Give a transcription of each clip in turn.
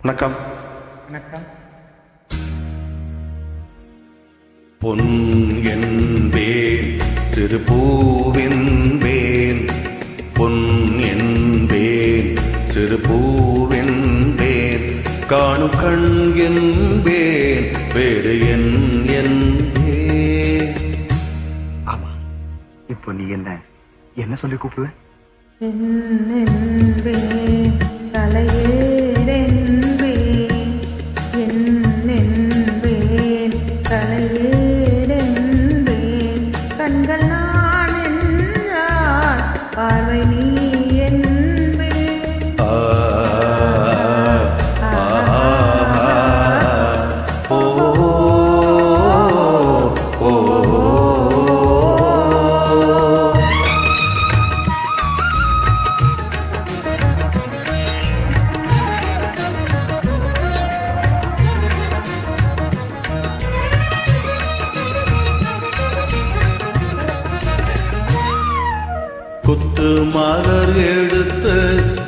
வணக்கம். வணக்கம். பொன் என்பேன் திருப்பூவென்பேன், பொன் என்பேன் திருப்பூவென்பேன், காணும் கண் என்பேன் வேறு என் என்பேன். ஆமா, இப்போ நீ என்ன சொல்லி கூப்பிடுவ? கண்கள் நான் என்றால் பார்வை நீ என்பேன். குத்து மலர் எடுத்து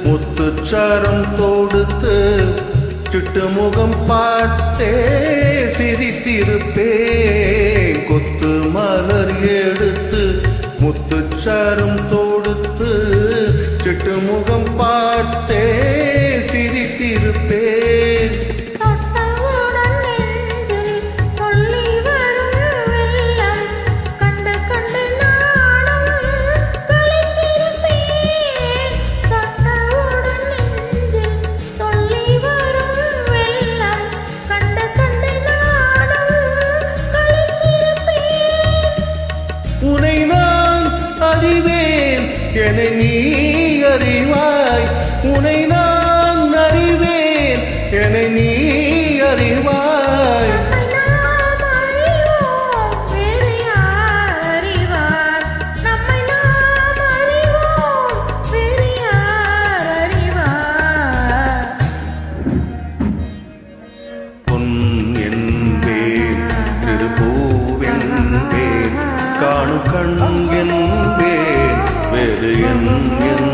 முத்துச்சரம் தொடுத்து சிட்டு முகம் பார்த்தே சிரித்திருப்பேன். குத்து மலர் எடுத்து முத்துச்சரம் தொடுத்து சிட்டு முகம் பார்த்தே சிரித்திருப்பேன். உனை நான் அறிவேன் என நீ அறிவாய், உனை நான் அறிவேன் என நீ அறிவாய். பொன் என்பேன் திருப்பூவென்பேன், காணும் கண் என்பேன் வேறு என் என்பேன்.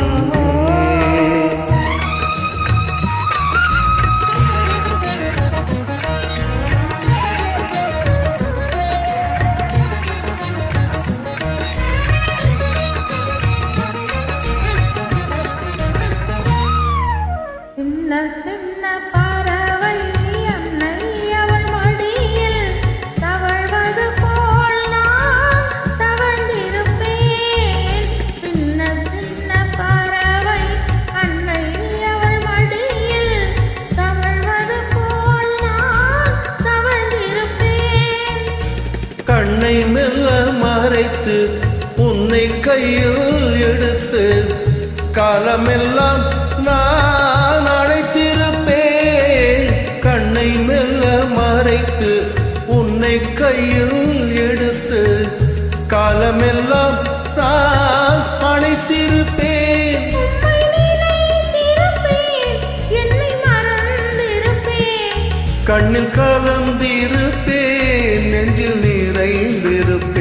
சின்ன சின்ன பறவை அன்னை அவள் மடியில் தவழ்வது போல் நான் தவழ்ந்திருப்பேன். சின்ன சின்ன பறவை அன்னை அவள் மடியில் தவழ்வது போல் நான் தவழ்ந்திருப்பேன். கண்ணை மெல்ல மறைத்து உன்னை கையில் எடுத்து காலமெல்லாம் நான் அழைத்திருப்பேன். கண்ணை மெல்ல மறைத்து உன்னை கையில் எடுத்து காலமெல்லாம் நான் அழைத்திருப்பேன். என்னை மறந்திருப்பேன். கண்ணில் கலந்திருப்பேன், நெஞ்சில் நிறைந்திருப்பேன்.